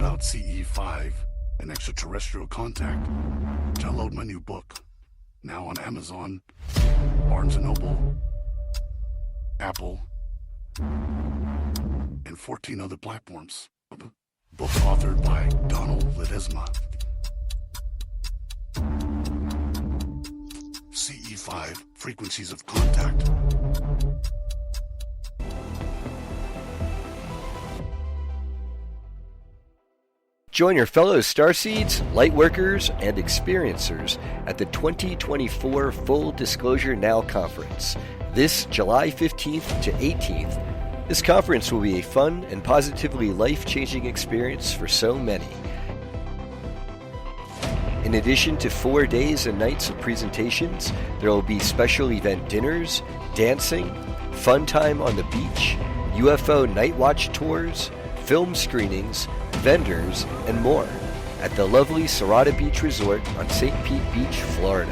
about CE5 and extraterrestrial contact, download my new book, now on Amazon, Barnes & Noble, Apple, and 14 other platforms. Book authored by Donald Ledesma. CE5, Frequencies of Contact. Join your fellow starseeds, lightworkers, and experiencers at the 2024 Full Disclosure Now Conference, this July 15th to 18th. This conference will be a fun and positively life-changing experience for so many. In addition to 4 days and nights of presentations, there will be special event dinners, dancing, fun time on the beach, UFO night watch tours, film screenings, vendors, and more at the lovely Serrata Beach Resort on St. Pete Beach, Florida.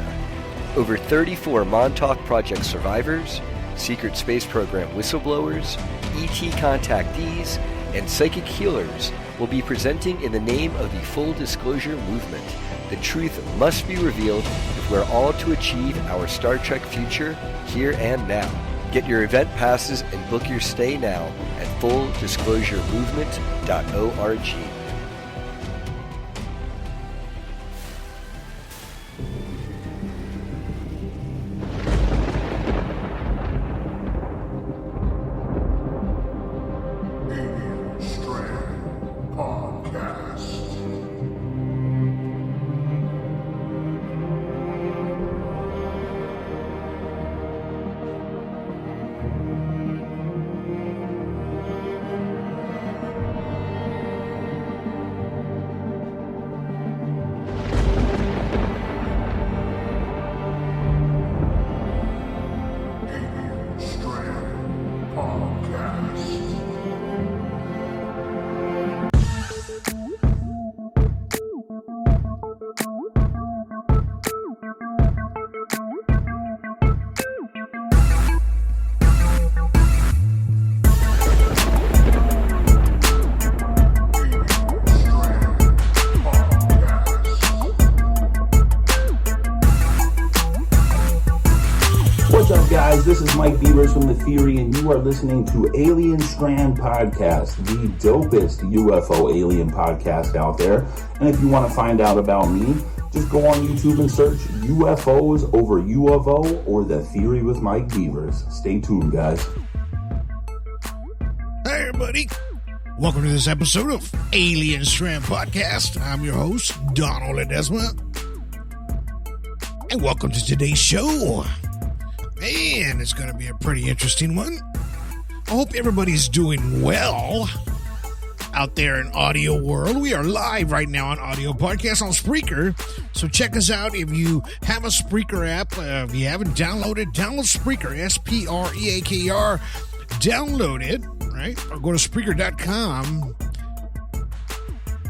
Over 34 Montauk Project survivors, Secret Space Program whistleblowers, ET contactees, and psychic healers will be presenting in the name of the Full Disclosure Movement. The truth must be revealed if we're all to achieve our Star Trek future here and now. Get your event passes and book your stay now at fulldisclosuremovement.org. What's up, guys? This is Mike Beavers from The Theory, and you are listening to Alien Strand Podcast, the dopest UFO alien podcast out there. And if you want to find out about me, just go on YouTube and search UFOs over U of O or The Theory with Mike Beavers. Stay tuned, guys. Hey, everybody. Welcome to this episode of Alien Strand Podcast. I'm your host, Donald Ledesma. And welcome to today's show. Man, it's going to be a pretty interesting one. I hope everybody's doing well out there in audio world. We are live right now on audio podcast on Spreaker. So check us out if you have a Spreaker app. If you haven't downloaded, download Spreaker, Spreaker. Download it, right? Or go to Spreaker.com.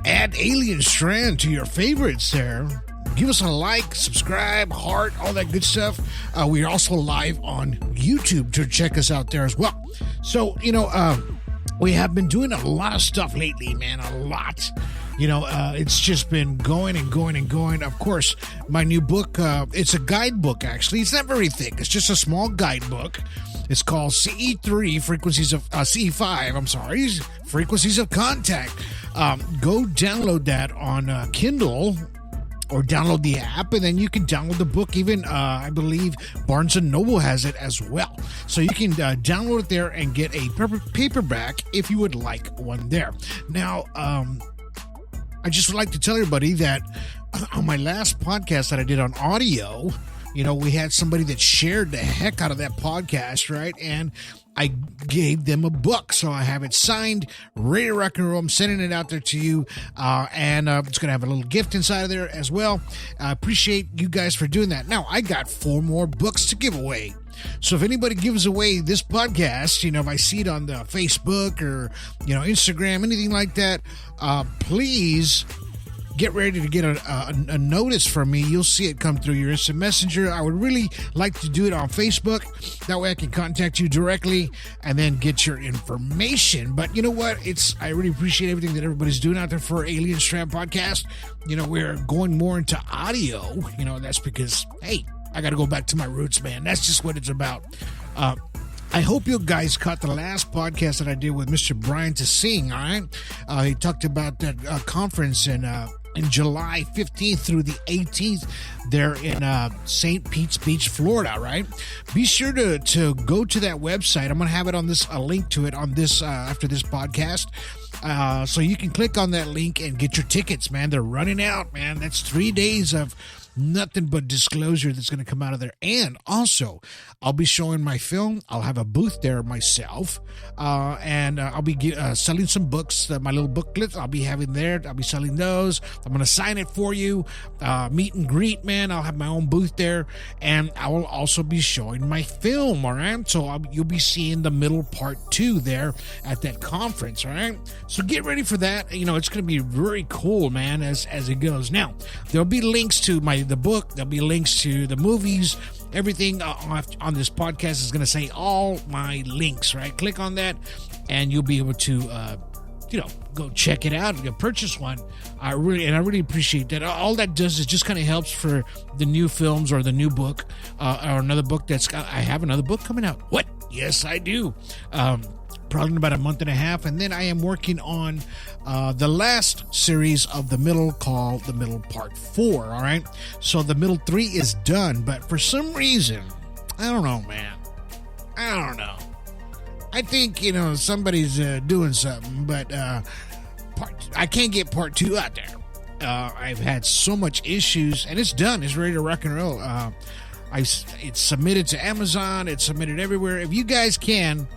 Add Alien Strand to your favorites there. Give us a like, subscribe, heart, all that good stuff. We are also live on YouTube, to check us out there as well. So, we have been doing a lot of stuff lately, man, a lot. It's just been going and going and going. Of course, my new book, it's a guidebook, actually. It's not very thick. It's just a small guidebook. It's called CE5, Frequencies of Contact. Go download that on Kindle, or download the app, and then you can download the book. Even, I believe, Barnes & Noble has it as well. So you can download it there and get a paperback if you would like one there. Now, I just would like to tell everybody that on my last podcast that I did on audio, we had somebody that shared the heck out of that podcast, right? And I gave them a book. So I have it signed, ready to rock and roll. I'm sending it out there to you. And it's going to have a little gift inside of there as well. I appreciate you guys for doing that. Now, I got 4 more books to give away. So if anybody gives away this podcast, if I see it on the Facebook or, Instagram, anything like that, please get ready to get a notice from me. You'll see it come through your instant messenger. I would really like to do it on Facebook. That way I can contact you directly and then get your information. But you know what? I really appreciate everything that everybody's doing out there for Alien Strand Podcast. We're going more into audio. That's because, hey, I got to go back to my roots, man. That's just what it's about. I hope you guys caught the last podcast that I did with Mr. Brian to Sing, all right? He talked about that conference in July 15th through the 18th there in St. Pete's Beach, Florida, right? Be sure to go to that website. I'm going to have it on this, a link to it on this after this podcast. So you can click on that link and get your tickets, man. They're running out, man. That's 3 days of nothing but disclosure that's going to come out of there. And also, I'll be showing my film. I'll have a booth there myself. And I'll be selling some books, my little booklets I'll be having there. I'll be selling those. I'm going to sign it for you. Meet and greet, man. I'll have my own booth there. And I will also be showing my film, all right? So you'll be seeing the middle part 2 there at that conference, all right? So get ready for that. It's going to be very cool, man, as it goes. Now, there'll be links to the book. There'll be links to the movies. Everything on this podcast is going to say all my links, right? Click on that and you'll be able to go check it out. You purchase one. I really appreciate that. All that does is just kind of helps for the new films or the new book or another book I have another book coming out. What? Yes, I do. Probably in about a month and a half. And then I am working on the last series of The Middle, called The Middle Part 4, all right? So The Middle 3 is done, but for some reason, I don't know, man. I don't know. I think, somebody's doing something, but I can't get Part 2 out there. I've had so much issues, and it's done. It's ready to rock and roll. It's submitted to Amazon. It's submitted everywhere. If you guys can,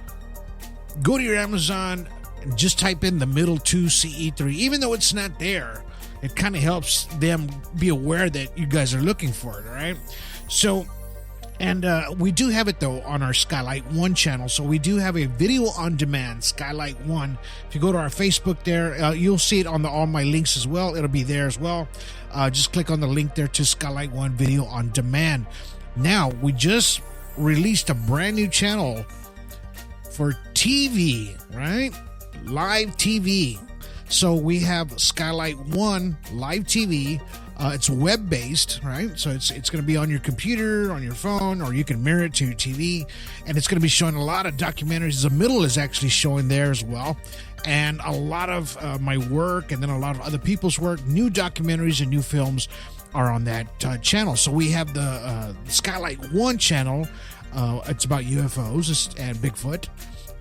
go to your Amazon and just type in The Middle 2 CE3. Even though it's not there, it kind of helps them be aware that you guys are looking for it, all right? So, and we do have it, though, on our Skylight 1 channel. So we do have a video on demand, Skylight 1. If you go to our Facebook there, you'll see it on all my links as well. It'll be there as well. Just click on the link there to Skylight 1 video on demand. Now, we just released a brand new channel for TV, right? Live TV. So we have Skylight 1 Live TV. It's web-based, right? So it's going to be on your computer, on your phone, or you can mirror it to your TV. And it's going to be showing a lot of documentaries. The Middle is actually showing there as well. And a lot of my work and then a lot of other people's work, new documentaries and new films are on that channel. So we have the Skylight 1 channel. It's about UFOs and Bigfoot.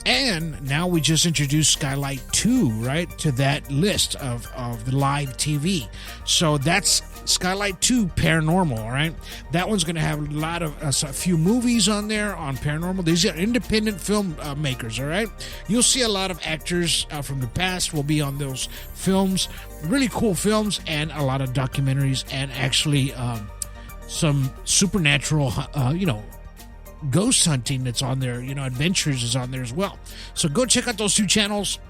And now we just introduced Skylight 2, right, to that list of the live TV. So that's Skylight 2 Paranormal, all right? That one's going to have a lot of, a few movies on there on paranormal. These are independent film makers, all right? You'll see a lot of actors from the past will be on those films. Really cool films and a lot of documentaries and actually some supernatural, ghost hunting that's on there, adventures is on there as well. So go check out those 2 channels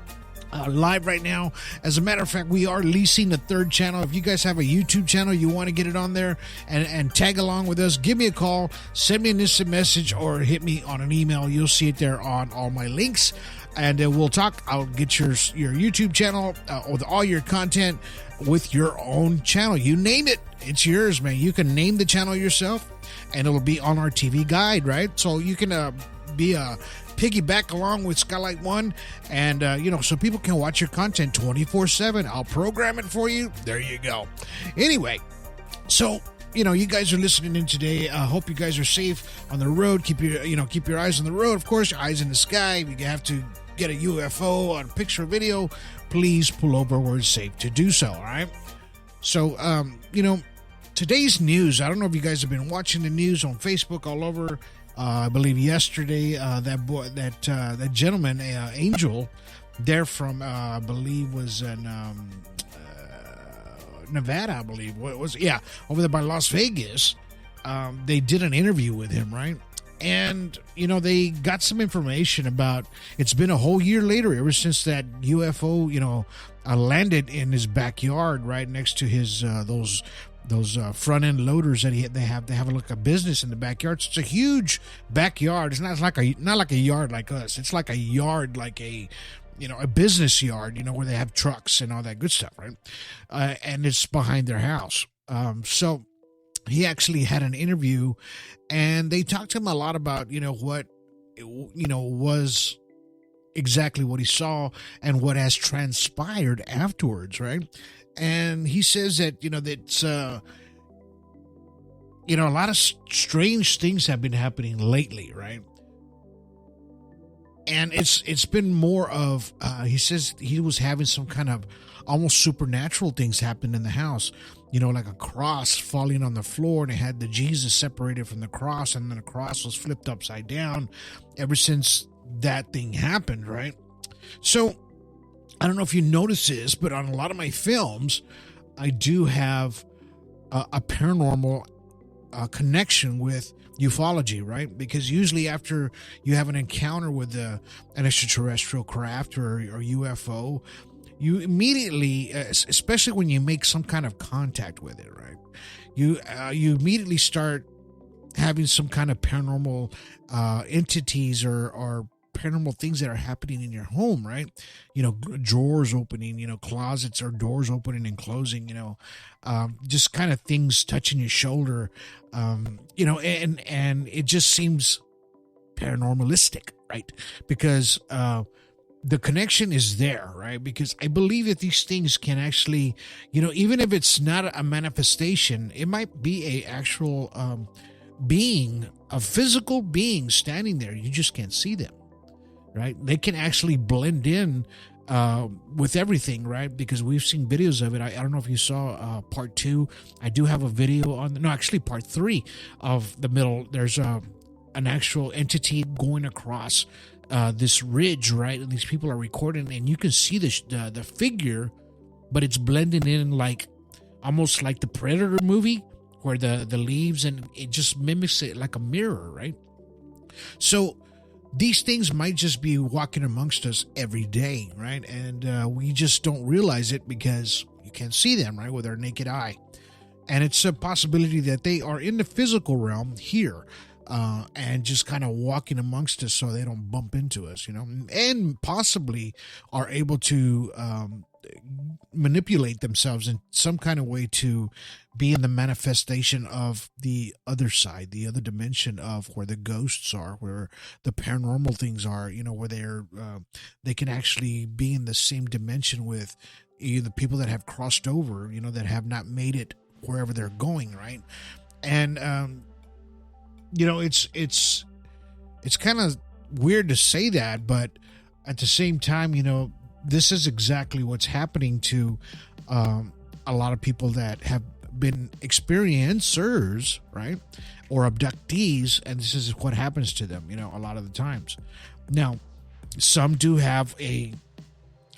live right now. As a matter of fact, we are leasing the 3rd channel. If you guys have a YouTube channel, you want to get it on there and tag along with us, give me a call, send me an instant message, or hit me on an email. You'll see it there on all my links, and we'll talk. I'll get your YouTube channel with all your content with your own channel. You name it, it's yours, man. You can name the channel yourself, and it'll be on our TV guide, right? So you can be a piggyback along with Skylight 1, and so people can watch your content 24/7. I'll program it for you. There you go. Anyway, so you guys are listening in today. I hope you guys are safe on the road. Keep your eyes on the road, of course. Your eyes in the sky. If you have to get a UFO on picture or video, please pull over where it's safe to do so. All right. So today's news, I don't know if you guys have been watching the news on Facebook all over. I believe yesterday that gentleman, Angel, there from I believe was in Nevada, I believe. What was over there by Las Vegas. They did an interview with him, right? And, they got some information about, it's been a whole year later, ever since that UFO, landed in his backyard right next to his, those front end loaders that they have like a business in the backyard. So it's a huge backyard. It's not like a yard like us. It's like a yard, like a business yard, where they have trucks and all that good stuff, right? And it's behind their house. So he actually had an interview, and they talked to him a lot about, what, was exactly what he saw and what has transpired afterwards, right? And he says that, that's, a lot of strange things have been happening lately, right? And it's been more of, he says he was having some kind of almost supernatural things happen in the house, like a cross falling on the floor, and it had the Jesus separated from the cross, and then the cross was flipped upside down ever since that thing happened, right? So I don't know if you notice this, but on a lot of my films, I do have a paranormal connection with ufology, right? Because usually after you have an encounter with an extraterrestrial craft or UFO, you immediately, especially when you make some kind of contact with it, right? You immediately start having some kind of paranormal entities or paranormal things that are happening in your home, right? Drawers opening, closets or doors opening and closing, just kind of things touching your shoulder, and it just seems paranormalistic, right? Because the connection is there, right? Because I believe that these things can actually, even if it's not a manifestation, it might be a actual being, a physical being standing there. You just can't see them, right? They can actually blend in with everything, right? Because we've seen videos of it. I don't know if you saw part 2. I do have a video on, part 3 of the middle. There's an actual entity going across this ridge, right? And these people are recording, and you can see the figure, but it's blending in like almost like the Predator movie, where the leaves, and it just mimics it like a mirror, right? So these things might just be walking amongst us every day, right? And we just don't realize it because you can't see them, right, with our naked eye. And it's a possibility that they are in the physical realm here, and just kind of walking amongst us so they don't bump into us, and possibly are able to manipulate themselves in some kind of way to be in the manifestation of the other side, the other dimension of where the ghosts are, where the paranormal things are, where they can actually be in the same dimension with the people that have crossed over, that have not made it wherever they're going, right? And it's kind of weird to say that, but at the same time, this is exactly what's happening to a lot of people that have been experiencers, right? Or abductees, and this is what happens to them, a lot of the times. Now, some do have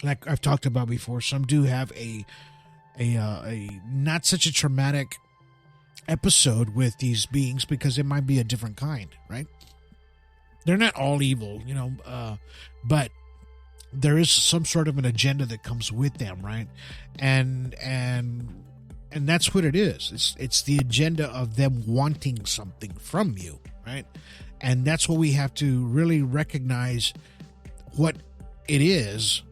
like I've talked about before, some do have a not such a traumatic episode with these beings because it might be a different kind, right? They're not all evil, but there is some sort of an agenda that comes with them, right? And that's what it is. It's the agenda of them wanting something from you, right? And that's what we have to really recognize, what it is,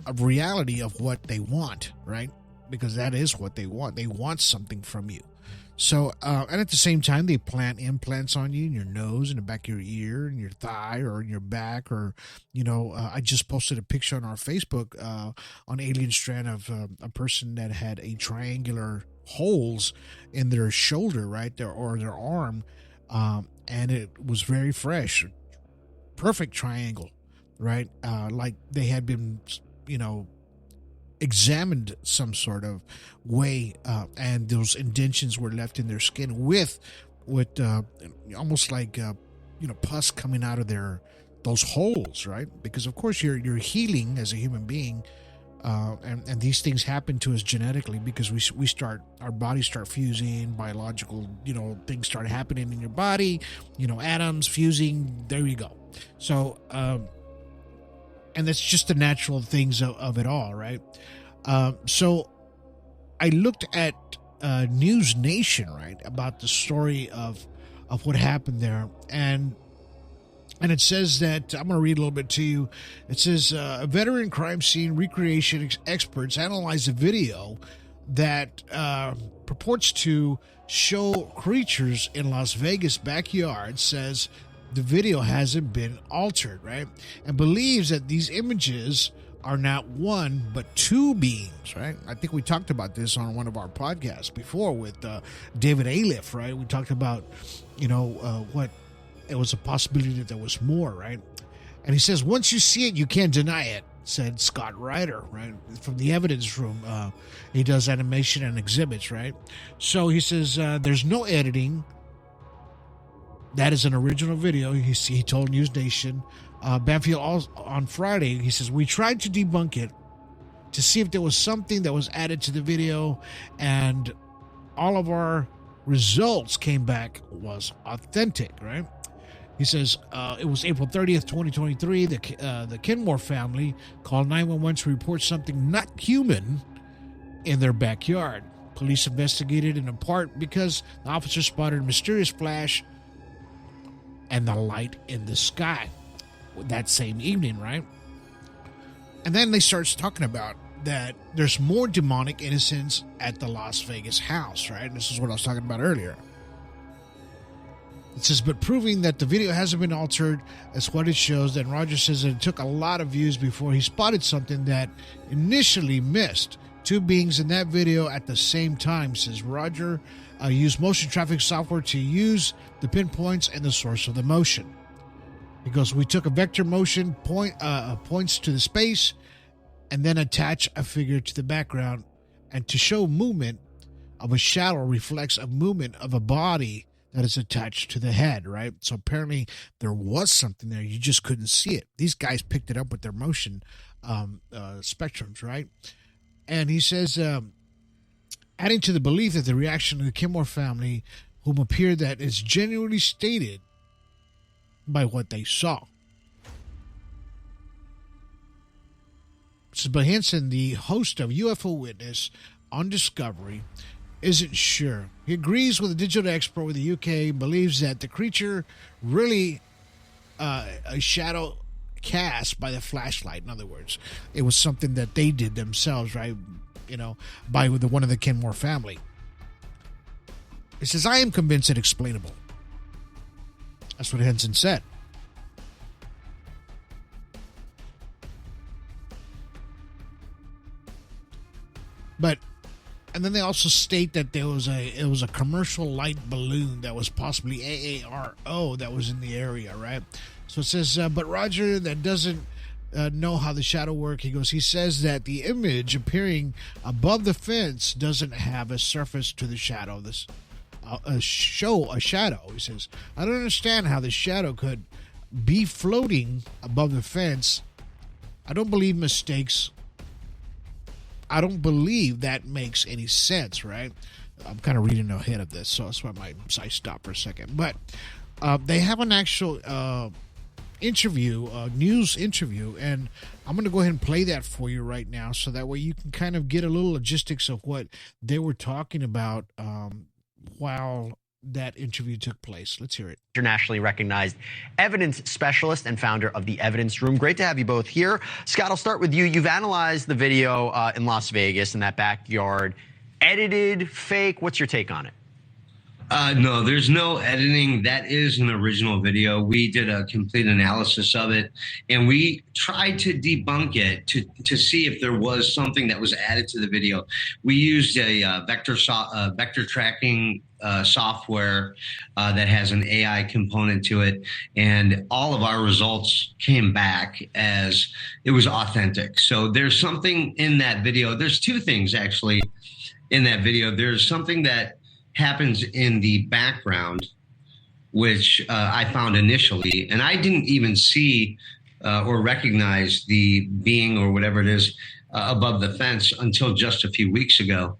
a reality of what they want, right? Because that is what they want. They want something from you. So, and at the same time, they plant implants on you in your nose, in the back of your ear, in your thigh, or in your back, or, I just posted a picture on our Facebook on Alien Strand of a person that had a triangular holes in their shoulder, right there, or their arm, and it was very fresh, perfect triangle, right? Like they had been, examined some sort of way, and those indentions were left in their skin with almost like pus coming out of those holes, right? Because of course you're healing as a human being And these things happen to us genetically because our bodies start fusing, biological, things start happening in your body, atoms fusing. There you go. So, and that's just the natural things of it all, right? So I looked at News Nation, right, about the story of what happened there, and it says that, I'm going to read a little bit to you. It says, a veteran crime scene recreation experts analyzed a video that purports to show creatures in Las Vegas backyard. Says the video hasn't been altered, right? And believes that these images are not one, but two beings, right? I think we talked about this on one of our podcasts before with David Aliff, right? We talked about, what it was a possibility that there was more, right? And he says, once you see it, you can't deny it, said Scott Ryder, right? From the evidence room. He does animation and exhibits, right? So he says, there's no editing. That is an original video, he told News Nation. Banfield on Friday, he says, we tried to debunk it to see if there was something that was added to the video, and all of our results came back was authentic, right? He says, it was April 30th, 2023. The Kenmore family called 911 to report something not human in their backyard. Police investigated in part because the officer spotted a mysterious flash and the light in the sky that same evening, right? And then they start talking about that there's more demonic innocence at the Las Vegas house, right? And this is what I was talking about earlier. It says, but proving that the video hasn't been altered is what it shows. Then Roger says that it took a lot of views before he spotted something that initially missed. Two beings in that video at the same time, says Roger. Used motion traffic software to use the pinpoints and the source of the motion. He goes, we took a vector motion points to the space and then attach a figure to the background, and to show movement of a shadow reflects a movement of a body that is attached to the head, right? So apparently there was something there. You just couldn't see it. These guys picked it up with their motion spectrums, right? And he says, adding to the belief that the reaction of the Kenmore family, whom appeared that is genuinely stated by what they saw. But Henson, the host of UFO Witness on Discovery, isn't sure. He agrees with a digital expert with the UK, believes that the creature really a shadow cast by the flashlight. In other words, it was something that they did themselves, right? By one of the Kenmore family. He says, I am convinced it's explainable. That's what Henson said. And then they also state that it was a commercial light balloon that was possibly AARO that was in the area, right? So it says, but Roger, that doesn't know how the shadow work. He says that the image appearing above the fence doesn't have a surface to the shadow. Show a shadow. He says, I don't understand how the shadow could be floating above the fence. I don't believe mistakes. I don't believe that makes any sense, right? I'm kind of reading ahead of this, so that's why I stopped for a second. But they have an actual news interview, and I'm going to go ahead and play that for you right now, so that way you can kind of get a little logistics of what they were talking about while that interview took place. Let's hear it. Internationally recognized evidence specialist and founder of the Evidence Room. Great to have you both here. Scott, I'll start with you. You've analyzed the video in Las Vegas in that backyard. Edited, fake? What's your take on it? No, there's no editing. That is an original video. We did a complete analysis of it, and we tried to debunk it to see if there was something that was added to the video. We used a vector tracking software that has an AI component to it, and all of our results came back as it was authentic. So there's something in that video. There's two things actually in that video. There's something that happens in the background, which I found initially, and I didn't even see or recognize the being or whatever it is above the fence until just a few weeks ago.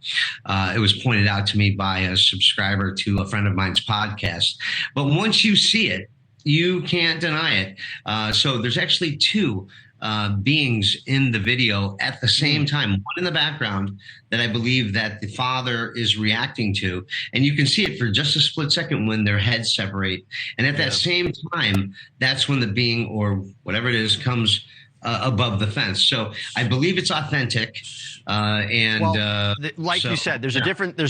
It was pointed out to me by a subscriber to a friend of mine's podcast. But once you see it, you can't deny it. So there's actually two beings in the video at the same time, one in the background that I believe that the father is reacting to. And you can see it for just a split second when their heads separate. And at that same time, that's when the being or whatever it is comes above the fence. So I believe it's authentic. You said, there's a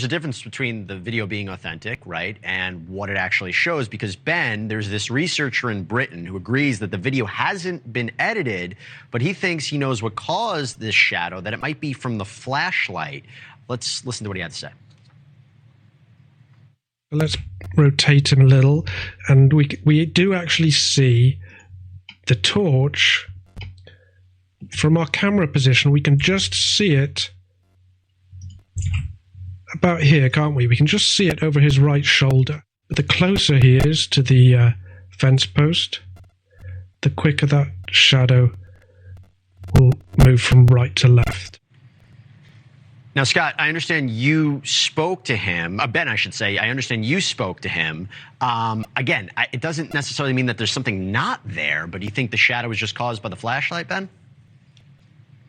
difference between the video being authentic, right, and what it actually shows. Because Ben, there's this researcher in Britain who agrees that the video hasn't been edited, but he thinks he knows what caused this shadow, that it might be from the flashlight. Let's listen to what he had to say. Let's rotate him a little, and we do actually see the torch. From our camera position, we can just see it about here, can't we? We can just see it over his right shoulder. The closer he is to the fence post, the quicker that shadow will move from right to left. Now, Scott, I understand you spoke to him. Ben, I should say. I understand you spoke to him. Again, it doesn't necessarily mean that there's something not there, but do you think the shadow was just caused by the flashlight, Ben?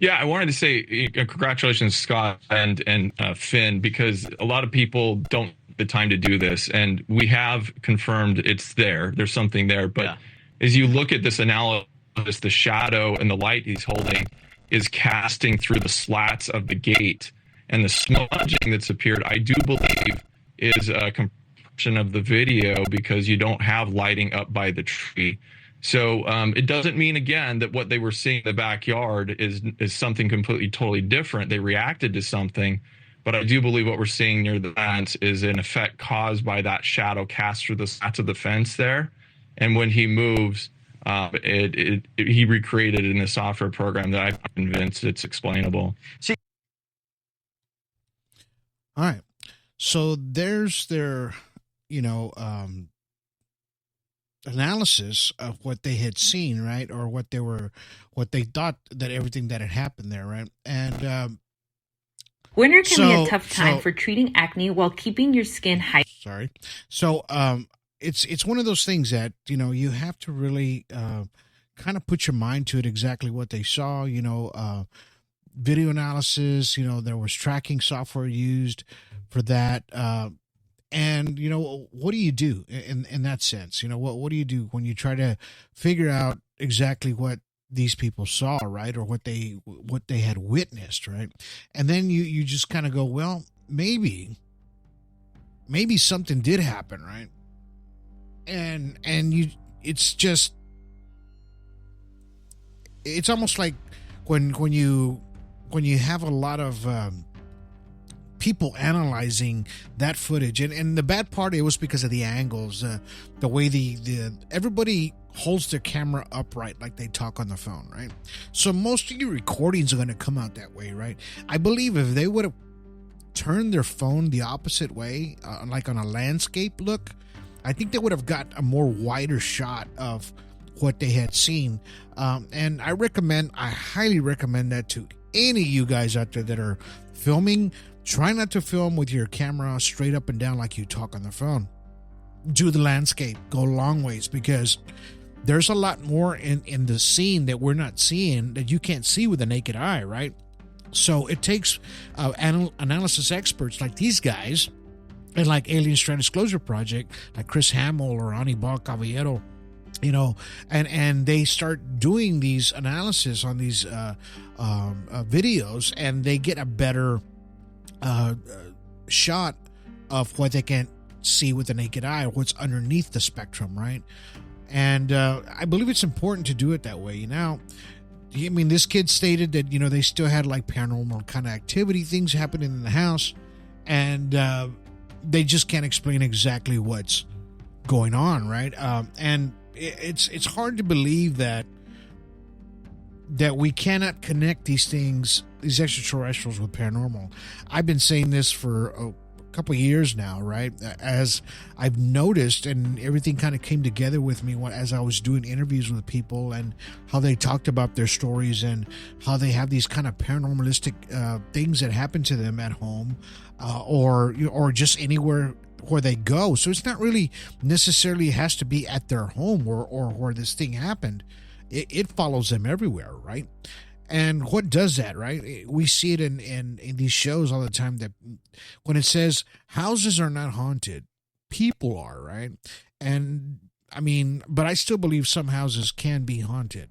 Yeah, I wanted to say congratulations, Scott and Finn, because a lot of people don't have the time to do this, and we have confirmed it's there. There's something there, but as you look at this analysis, the shadow and the light he's holding is casting through the slats of the gate, and the smudging that's appeared, I do believe, is a compression of the video because you don't have lighting up by the tree. So it doesn't mean, again, that what they were seeing in the backyard is something completely, totally different. They reacted to something, but I do believe what we're seeing near the fence is an effect caused by that shadow cast through the slats of the fence there. And when he moves, he recreated it in a software program that I'm convinced it's explainable. See. All right. So there's their, analysis of what they had seen, right, or what they thought that everything that had happened there, right, and winter can be a tough time for treating acne while keeping your skin hydrated. So it's one of those things that you have to really kind of put your mind to it, exactly what they saw. Video analysis. There was tracking software used for that. And, what do you do in that sense? What do you do when you try to figure out exactly what these people saw, right? Or what they had witnessed, right? And then you just kind of go, well, maybe something did happen, right? And it's almost like when you have a lot of people analyzing that footage, and the bad part, it was because of the angles, the way the everybody holds their camera upright like they talk on the phone, right? So most of your recordings are going to come out that way, right? I believe if they would have turned their phone the opposite way, like on a landscape look, I think they would have got a more wider shot of what they had seen. And I highly recommend that to any of you guys out there that are filming. Try not to film with your camera straight up and down like you talk on the phone. Do the landscape, go long ways, because there's a lot more in the scene that we're not seeing, that you can't see with the naked eye, right? So it takes analysis experts like these guys, and like Alien Strand Disclosure Project, like Chris Hamill or Anibal Caballero, and they start doing these analysis on these videos, and they get a better shot of what they can see with the naked eye, or what's underneath the spectrum, right? And I believe it's important to do it that way. This kid stated that they still had like paranormal kind of activity, things happening in the house, and they just can't explain exactly what's going on, right? And it's hard to believe that we cannot connect these things, these extraterrestrials, with paranormal. I've been saying this for couple of years now, right? As I've noticed, and everything kind of came together with me as I was doing interviews with people and how they talked about their stories and how they have these kind of paranormalistic things that happen to them at home or just anywhere where they go. So it's not really necessarily has to be at their home or where this thing happened. It follows them everywhere, right? And what does that, right? We see it in these shows all the time that when it says houses are not haunted, people are, right? And I mean, but I still believe some houses can be haunted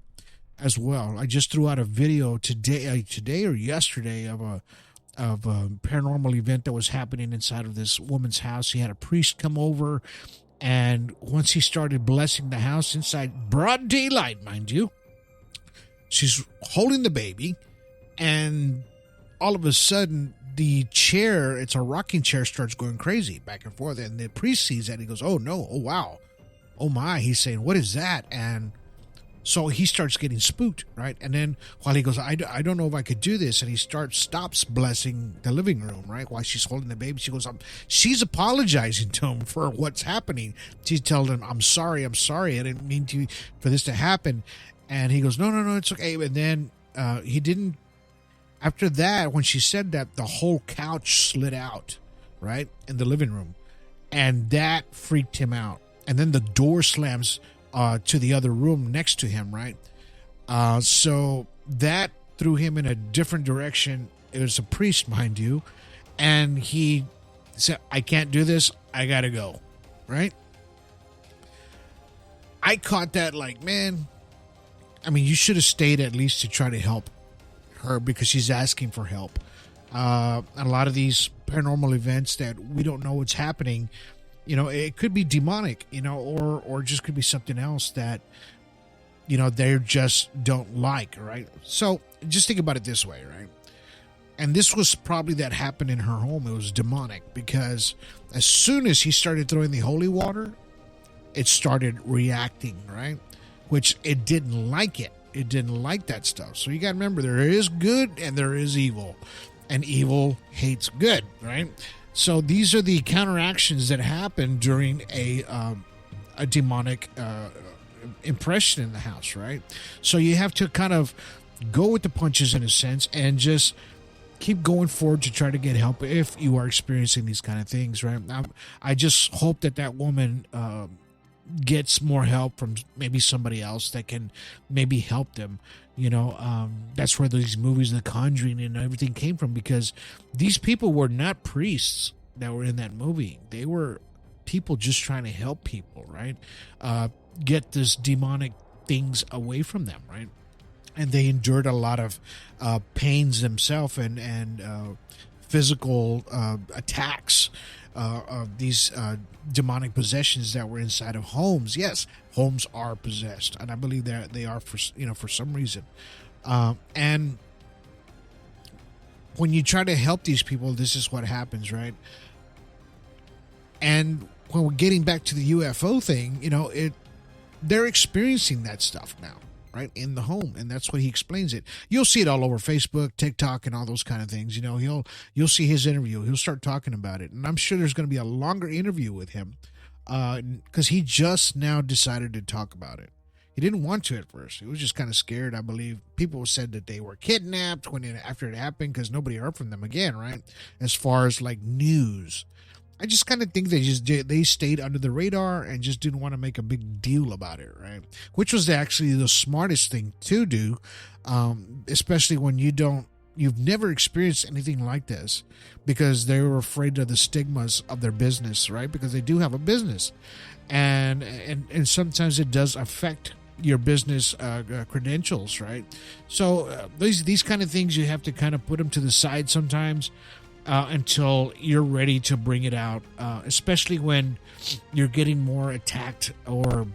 as well. I just threw out a video today or yesterday of a paranormal event that was happening inside of this woman's house. He had a priest come over, and once he started blessing the house inside, broad daylight, mind you, she's holding the baby, and all of a sudden the chair, it's a rocking chair, starts going crazy back and forth, and the priest sees that and he goes, oh no, oh wow, oh my. He's saying, what is that? And so he starts getting spooked, right? And then while he goes, I don't know if I could do this, and he stops blessing the living room, right? While she's holding the baby, she goes, she's apologizing to him for what's happening. She's telling him, I'm sorry, I didn't mean for this to happen. And he goes, no, it's okay. And then he didn't, after that, when she said that, the whole couch slid out, right, in the living room. And that freaked him out. And then the door slams to the other room next to him, right? So that threw him in a different direction. It was a priest, mind you. And he said, I can't do this. I got to go, right? I caught that like, man, I mean, you should have stayed at least to try to help her because she's asking for help. A lot of these paranormal events that we don't know what's happening, you know, it could be demonic, you know, or just could be something else that, you know, they just don't like, right? So just think about it this way, right? And this was probably that happened in her home. It was demonic because as soon as he started throwing the holy water, it started reacting, right? Which it didn't like it. It didn't like that stuff. So you got to remember, there is good and there is evil. And evil hates good, right? So these are the counteractions that happen during a demonic impression in the house, right? So you have to kind of go with the punches in a sense and just keep going forward to try to get help if you are experiencing these kind of things, right? I just hope that woman gets more help from maybe somebody else that can maybe help them. You know, that's where these movies, The Conjuring and everything came from, because these people were not priests that were in that movie. They were people just trying to help people, right? Get this demonic things away from them, right? And they endured a lot of pains themselves and physical attacks of these demonic possessions that were inside of homes. Yes, homes are possessed, and I believe that they are for some reason. And when you try to help these people, this is what happens, right? And when we're getting back to the UFO thing, you know, they're experiencing that stuff now, right, in the home, and that's what he explains it. You'll see it all over Facebook, TikTok, and all those kind of things. You know, you'll see his interview. He'll start talking about it, and I'm sure there's going to be a longer interview with him because he just now decided to talk about it. He didn't want to at first. He was just kind of scared. I believe people said that they were kidnapped after it happened because nobody heard from them again, right? As far as like news. I just kind of think they stayed under the radar and just didn't want to make a big deal about it, right? Which was actually the smartest thing to do, especially when you've never experienced anything like this, because they were afraid of the stigmas of their business, right? Because they do have a business, and sometimes it does affect your business credentials, right? So these kind of things, you have to kind of put them to the side sometimes. Until you're ready to bring it out, especially when you're getting more attacked or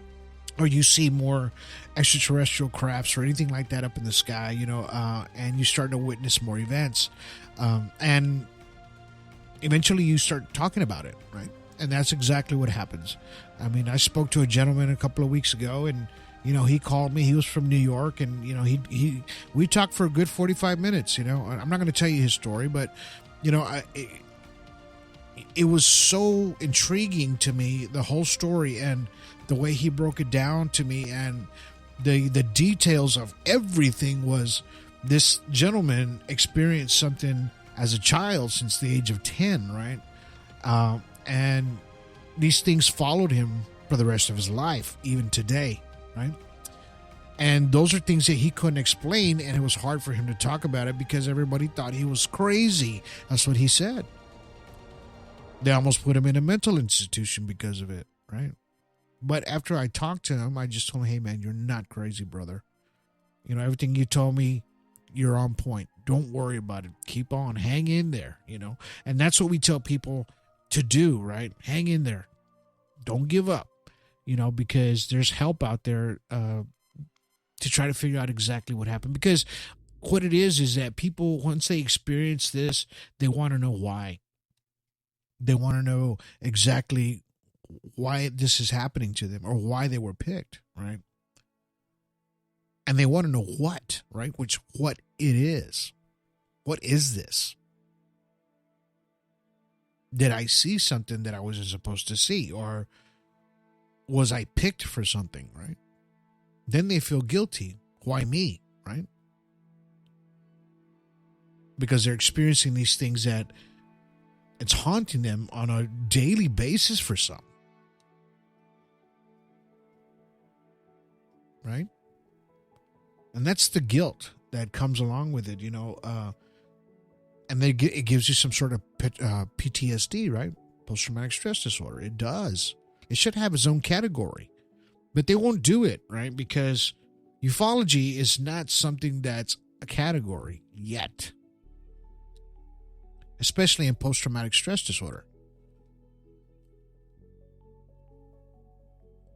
you see more extraterrestrial crafts or anything like that up in the sky, you know, and you start to witness more events. And eventually you start talking about it, right? And that's exactly what happens. I mean, I spoke to a gentleman a couple of weeks ago, and you know, he called me. He was from New York, and you know, we talked for a good 45 minutes. You know, I'm not going to tell you his story, but you know, it was so intriguing to me, the whole story and the way he broke it down to me, and the details of everything. Was this gentleman experienced something as a child since the age of 10, right? And these things followed him for the rest of his life, even today, right? And those are things that he couldn't explain, and it was hard for him to talk about it because everybody thought he was crazy. That's what he said. They almost put him in a mental institution because of it, right? But after I talked to him, I just told him, hey, man, you're not crazy, brother. You know, everything you told me, you're on point. Don't worry about it. Keep on. Hang in there, you know. And that's what we tell people to do, right? Hang in there. Don't give up, you know, because there's help out there to try to figure out exactly what happened. Because what it is that people, once they experience this, they want to know why. They want to know exactly why this is happening to them or why they were picked, right? And they want to know what, right? What it is. What is this? Did I see something that I wasn't supposed to see? Or was I picked for something, right? Then they feel guilty. Why me, right? Because they're experiencing these things that it's haunting them on a daily basis for some. Right? And that's the guilt that comes along with it, you know. And it gives you some sort of PTSD, right? Post-traumatic stress disorder. It does. It should have its own category. But they won't do it, right? Because ufology is not something that's a category yet. Especially in post-traumatic stress disorder.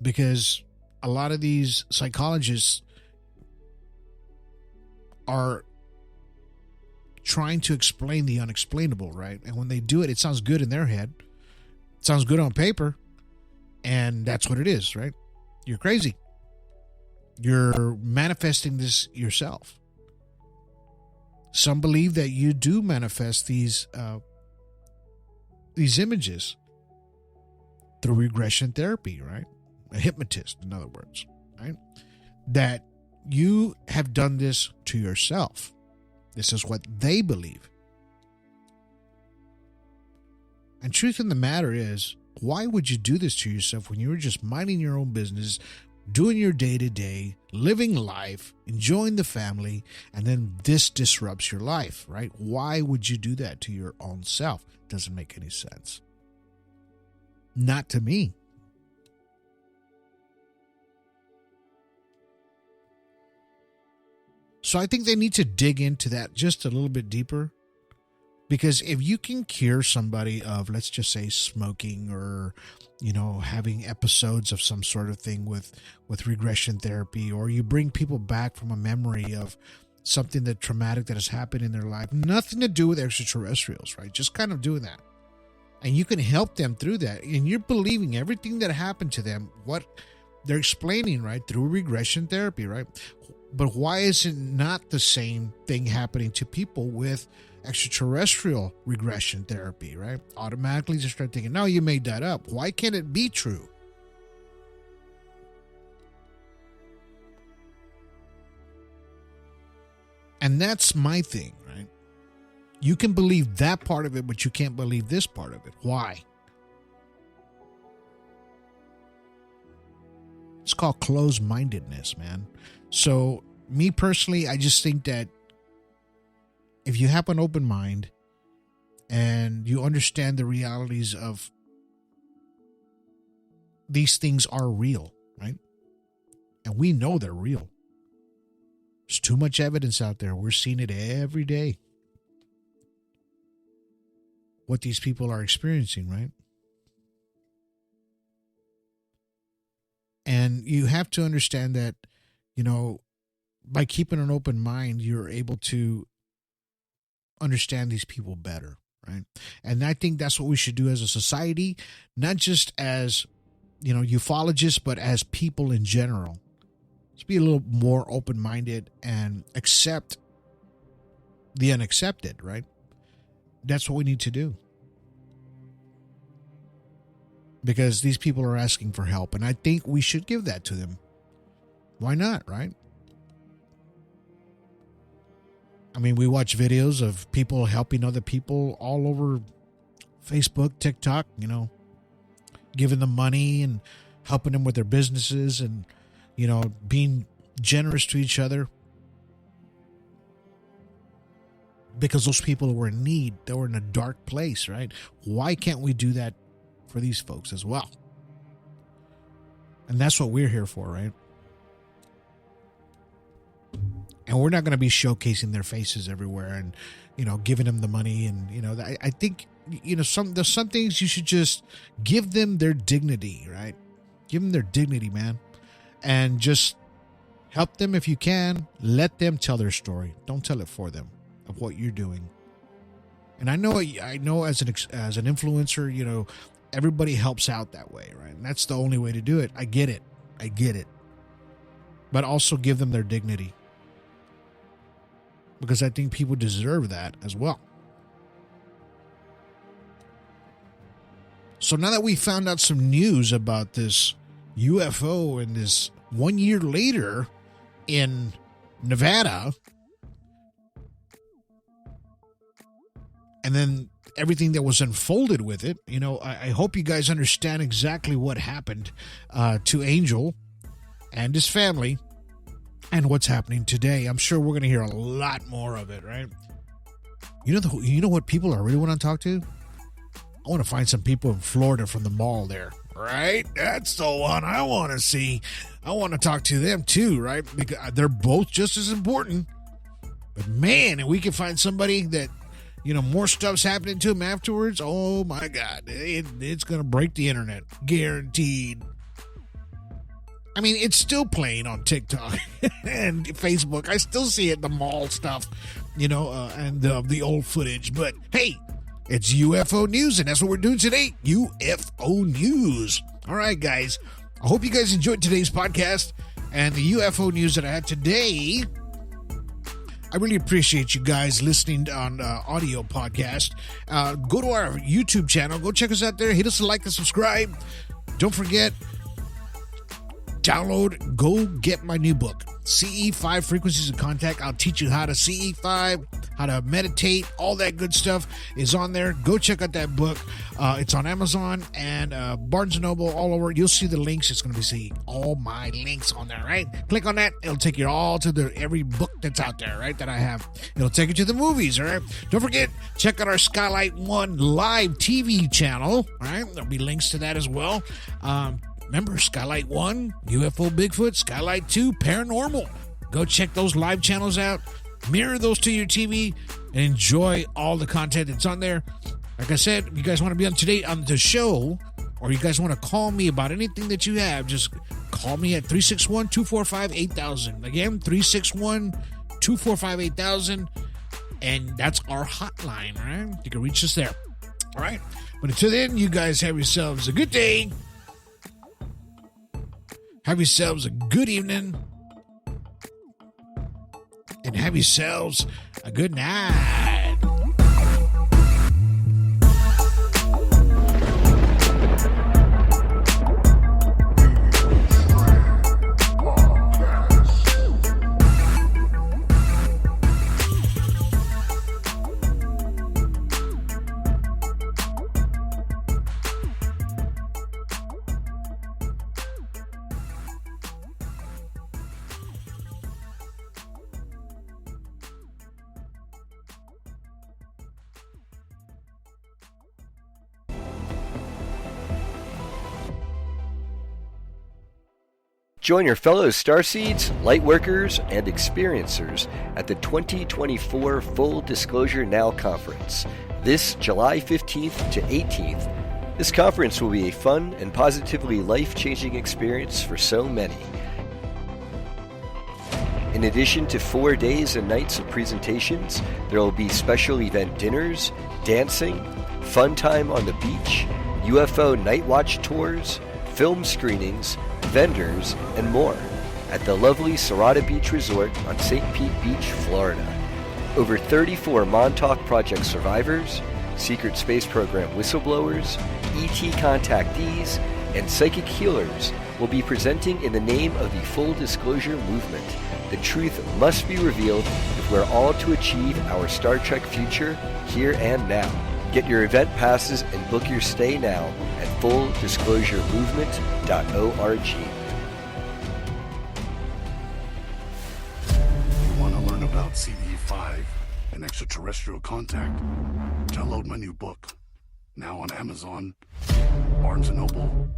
Because a lot of these psychologists are trying to explain the unexplainable, right? And when they do it, it sounds good in their head. It sounds good on paper. And that's what it is, right? You're crazy. You're manifesting this yourself. Some believe that you do manifest these images through regression therapy, right? A hypnotist, in other words, right? That you have done this to yourself. This is what they believe. And truth in the matter is, why would you do this to yourself when you were just minding your own business, doing your day-to-day, living life, enjoying the family, and then this disrupts your life, right? Why would you do that to your own self? Doesn't make any sense. Not to me. So I think they need to dig into that just a little bit deeper. Because if you can cure somebody of, let's just say, smoking or, you know, having episodes of some sort of thing with regression therapy, or you bring people back from a memory of something that traumatic that has happened in their life, nothing to do with extraterrestrials, right? Just kind of doing that. And you can help them through that. And you're believing everything that happened to them, what they're explaining, right? Through regression therapy, right? But why is it not the same thing happening to people with extraterrestrial regression therapy, right? Automatically just start thinking, no, you made that up. Why can't it be true? And that's my thing, right? You can believe that part of it, but you can't believe this part of it. Why? It's called closed-mindedness, man. So, me personally, I just think that if you have an open mind and you understand the realities of these things are real, right? And we know they're real. There's too much evidence out there. We're seeing it every day. What these people are experiencing, right? And you have to understand that, you know, by keeping an open mind, you're able to understand these people better, right? And I think that's what we should do as a society, not just as, you know, ufologists, but as people in general. Let's be a little more open-minded and accept the unaccepted, right? That's what we need to do. because these people are asking for help, and I think we should give that to them. Why not, right? I mean, we watch videos of people helping other people all over Facebook, TikTok, giving them money and helping them with their businesses and, being generous to each other. Because those people were in need, they were in a dark place, right? Why can't we do that for these folks as well? And that's what we're here for, right? And we're not going to be showcasing their faces everywhere and, giving them the money. And, I think, there's some things you should just give them their dignity, right? Give them their dignity, man. And just help them if you can. Let them tell their story. Don't tell it for them of what you're doing. And I know as an influencer, everybody helps out that way, right? And that's the only way to do it. I get it. But also give them their dignity. Because I think people deserve that as well. So now that we found out some news about this UFO and this 1 year later in Nevada, and then everything that was unfolded with it, I hope you guys understand exactly what happened to Angel and his family and what's happening today. I'm sure we're going to hear a lot more of it, right? You know what people I really want to talk to? I want to find some people in Florida from the mall there, right? That's the one I want to see. I want to talk to them too, right? Because they're both just as important. But man, if we can find somebody that, more stuff's happening to them afterwards, oh my God, it's going to break the internet. Guaranteed. I mean, it's still playing on TikTok and Facebook. I still see it, the mall stuff, and the old footage. But hey, it's UFO news, and that's what we're doing today. UFO news. All right, guys. I hope you guys enjoyed today's podcast and the UFO news that I had today. I really appreciate you guys listening on audio podcast. Go to our YouTube channel. Go check us out there. Hit us a like and subscribe. Don't forget, go get my new book, CE5 Frequencies of Contact. I'll teach you how to CE5, how to meditate, all that good stuff is on there. Go check out that book. It's on Amazon and Barnes & Noble, all over. You'll see the links. It's going to be all my links on there, right? Click on that. It'll take you all to every book that's out there, right, that I have. It'll take you to the movies, all right? Don't forget, check out our Skylight 1 live TV channel, all right? There'll be links to that as well. Remember, Skylight 1, UFO Bigfoot, Skylight 2, Paranormal. Go check those live channels out. Mirror those to your TV and enjoy all the content that's on there. Like I said, if you guys want to be on today on the show, or you guys want to call me about anything that you have, just call me at 361-245-8000. Again, 361-245-8000. And that's our hotline, right? You can reach us there. All right? But until then, you guys have yourselves a good day. Have yourselves a good evening. And have yourselves a good night. Join your fellow Starseeds, Lightworkers, and Experiencers at the 2024 Full Disclosure Now Conference, this July 15th to 18th. This conference will be a fun and positively life-changing experience for so many. In addition to 4 days and nights of presentations, there will be special event dinners, dancing, fun time on the beach, UFO night watch tours, film screenings, vendors, and more at the lovely Serrata Beach Resort on St. Pete Beach, Florida. Over 34 Montauk Project survivors, Secret Space Program whistleblowers, ET contactees, and psychic healers will be presenting in the name of the Full Disclosure Movement. The truth must be revealed if we're all to achieve our Star Trek future here and now. Get your event passes and book your stay now at fulldisclosuremovement.org. You want to learn about CE5 and extraterrestrial contact? Download my new book, now on Amazon, Barnes & Noble,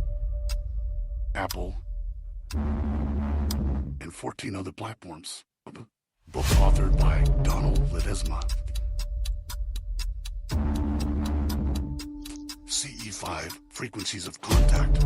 Apple, and 14 other platforms. Book authored by Donald Ledesma. CE5, Frequencies of Contact.